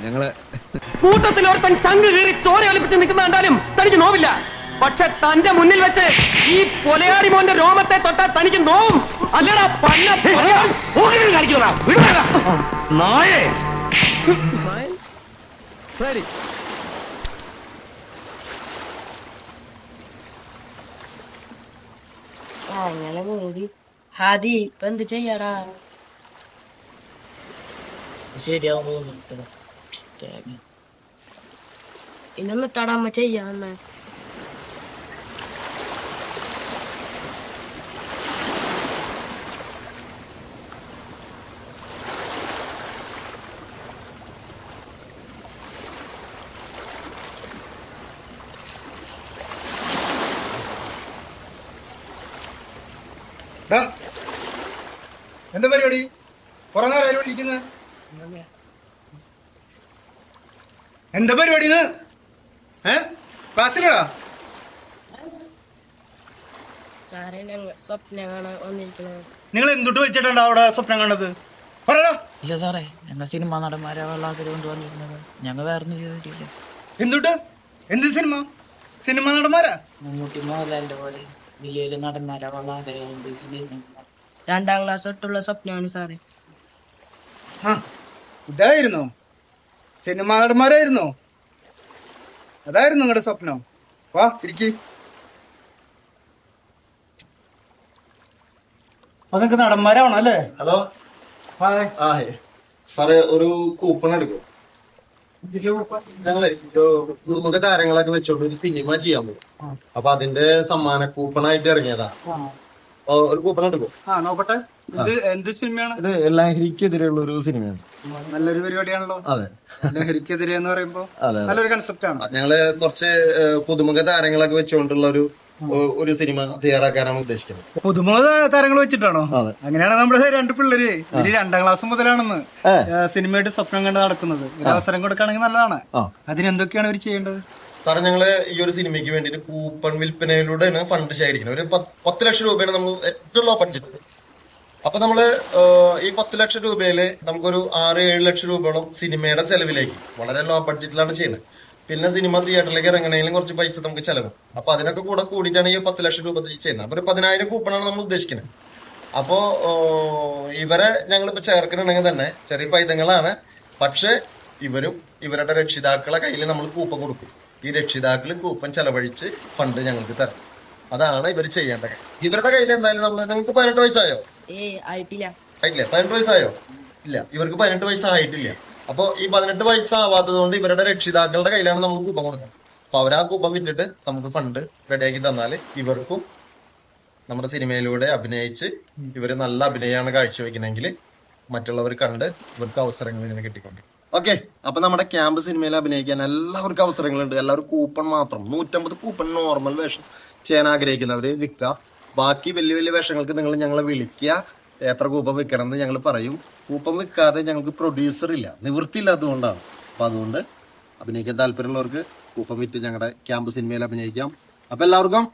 ഞങ്ങള് കൂട്ടത്തിൽ ഒരുത്തൻ ചങ്ക് കീറി ചോര ഒലിപ്പിച്ച് നിൽക്കുന്ന കണ്ടാലും തനിക്ക് നോവില്ല. പക്ഷെ തന്റെ മുന്നിൽ വെച്ച് ഈ കൊലയാടി മോന്റെ രോമത്തെ തൊട്ടാൽ തനിക്ക് നോവും. അല്ലടാ നായേ. അങ്ങനെ മൂടി ഹാദി ഇപ്പൊ എന്ത് ചെയ്യാടാ? ശരിയാവും. ഇന്നൊന്നിട്ടാടാ അമ്മ ചെയ്യാന്ന്. എന്താ പരിപാടി? കുറെ നേരം ഇരിക്കുന്നത് എന്താ പരിപാടി? ക്ലാസ്സിലടാ സാറേ ഞങ്ങൾ സ്വപ്നം കാണാൻ വന്നിരിക്കുന്നത്. നിങ്ങൾ എന്തുട്ട് വെച്ചിട്ടുണ്ടോ അവിടെ സ്വപ്നം കണ്ടത്? പറയടാ. ഇല്ല സാറേ, ഞങ്ങൾ സിനിമ നടന്മാരെ വെള്ളാക്കര കൊണ്ടുവന്നിരുന്നത്. ഞങ്ങൾ വേറെ ചെയ്തിട്ടില്ല. എന്തുട്ട്? എന്ത് സിനിമ? സിനിമ നടന്മാരാ? മമ്മൂട്ടി മോഹൻലാലിന്റെ പോലെ വലിയ വലിയ നടന്മാരെ വെള്ളാക്കര കൊണ്ട് 2ാം ക്ലാസ് തൊട്ടുള്ള സ്വപ്നമാണ് സാറേ. ഇതായിരുന്നോ സിനിമ നടന്മാരായിരുന്നോ? അതായിരുന്നു നിങ്ങളുടെ സ്വപ്നം? വാ ഇരിക്കി. അതൊക്കെ നടന്മാരാവണം അല്ലേ? ഹലോ സാറേ, ഒരു കൂപ്പൺ എടുക്കും. ഞങ്ങളെ നമുക്ക് താരങ്ങളൊക്കെ വെച്ചോണ്ട് ഒരു സിനിമ ചെയ്യാൻ പോകും. അപ്പൊ അതിന്റെ സമ്മാന കൂപ്പണായിട്ട് ഇറങ്ങിയതാ. ഒരു കൂപ്പൺ എടുക്കും. നോക്കട്ടെ. എന്ത് സിനിമയാണ്? ഇത് ലഹരിക്കെതിരെയുള്ള ഒരു സിനിമയാണ്. നല്ലൊരു പരിപാടിയാണല്ലോ. അതെ, ലഹരിക്കെതിരെ എന്ന് പറയുമ്പോ നല്ലൊരു കൺസെപ്റ്റ് ആണ്. ഞങ്ങള് കുറച്ച് പുതുമുഖ താരങ്ങളൊക്കെ വെച്ചുകൊണ്ടുള്ള ഒരു സിനിമ തയ്യാറാക്കാനാണ് ഉദ്ദേശിക്കുന്നത്. പുതുമുഖ താരങ്ങൾ വെച്ചിട്ടാണോ? അങ്ങനെയാണ് നമ്മുടെ 2 പിള്ളേര് 2ാം ക്ലാസ് മുതലാണെന്ന് സിനിമയായിട്ട് സ്വപ്നം കണ്ട് നടക്കുന്നത്. ഒരു അവസരം കൊടുക്കുകയാണെങ്കിൽ നല്ലതാണ്. അതിനെന്തൊക്കെയാണ് അവർ ചെയ്യേണ്ടത്? സാറേ, ഞങ്ങള് ഈ ഒരു സിനിമയ്ക്ക് വേണ്ടിട്ട് കൂപ്പൺ വിൽപ്പനയിലൂടെയാണ് ഫണ്ട് ശേഖരിക്കുന്നത്. ഒരു 10 ലക്ഷം രൂപയാണ് നമ്മൾ ഏറ്റവും ലോ ബഡ്ജറ്റ്. അപ്പൊ നമ്മള് ഈ 10 ലക്ഷം രൂപയില് നമുക്കൊരു 6-7 ലക്ഷം രൂപയോളം സിനിമയുടെ ചെലവിലേക്ക് വളരെ ലോ ബഡ്ജറ്റിലാണ് ചെയ്യുന്നത്. പിന്നെ സിനിമ തിയേറ്ററിലേക്ക് ഇറങ്ങണമെങ്കിലും കുറച്ച് പൈസ നമുക്ക് ചെലവും. അപ്പൊ അതിനൊക്കെ കൂടെ കൂടിയിട്ടാണ് ഈ 10 ലക്ഷം രൂപ ചെയ്യുന്നത്. അപ്പൊ ഒരു 10,000 കൂപ്പണാണ് നമ്മൾ ഉദ്ദേശിക്കുന്നത്. അപ്പോ ഇവരെ ഞങ്ങളിപ്പോ ചേർക്കണമെങ്കിൽ തന്നെ ചെറിയ പൈതങ്ങളാണ്. പക്ഷെ ഇവരുടെ രക്ഷിതാക്കളെ കയ്യിൽ നമ്മൾ കൂപ്പൺ കൊടുക്കും. ഈ രക്ഷിതാക്കള് കൂപ്പൺ ചെലവഴിച്ച് ഫണ്ട് ഞങ്ങൾക്ക് തരും. അതാണ് ഇവർ ചെയ്യേണ്ട കാര്യം. ഇവരുടെ കയ്യിൽ എന്തായാലും നിങ്ങൾക്ക് 18 വയസ്സായോ? ആയിട്ടില്ല. 18 വയസ്സായോ? ഇല്ല, ഇവർക്ക് 18 വയസ്സായിട്ടില്ല. അപ്പൊ ഈ 18 വയസ്സാവാത്തത് കൊണ്ട് ഇവരുടെ രക്ഷിതാക്കളുടെ കയ്യിലാണ് നമുക്ക് കൂപ്പൺ കൊടുക്കുന്നത്. അപ്പൊ അവരാ കൂപ്പൺ വിറ്റിട്ട് നമുക്ക് ഫണ്ട് റെഡിയാക്കി തന്നാല് ഇവർക്കും നമ്മുടെ സിനിമയിലൂടെ അഭിനയിച്ച് ഇവര് നല്ല അഭിനയമാണ് കാഴ്ചവെക്കണമെങ്കിൽ മറ്റുള്ളവർ കണ്ട് ഇവർക്ക് അവസരങ്ങൾ ഇങ്ങനെ കിട്ടിക്കൊണ്ട്. ഓക്കെ, അപ്പൊ നമ്മുടെ ക്യാമ്പ് സിനിമയിൽ അഭിനയിക്കാൻ എല്ലാവർക്കും അവസരങ്ങളുണ്ട്. എല്ലാവരും കൂപ്പൺ മാത്രം 150 കൂപ്പൺ നോർമൽ വേഷം ചെയ്യാൻ ആഗ്രഹിക്കുന്നവര് വിൽക്കുക. ബാക്കി വലിയ വലിയ വേഷങ്ങൾക്ക് നിങ്ങൾ ഞങ്ങളെ വിളിക്കുക. എത്ര കൂപ്പൺ വിൽക്കണം എന്ന് ഞങ്ങൾ പറയും. കൂപ്പൺ വിൽക്കാതെ ഞങ്ങൾക്ക് പ്രൊഡ്യൂസർ ഇല്ല, നിവൃത്തിയില്ലാത്തതുകൊണ്ടാണ്. അപ്പൊ അതുകൊണ്ട് അഭിനയിക്കാൻ താല്പര്യമുള്ളവർക്ക് കൂപ്പൺ വിറ്റ് ഞങ്ങളുടെ ക്യാമ്പ് സിനിമയിൽ അഭിനയിക്കാം. അപ്പൊ എല്ലാവർക്കും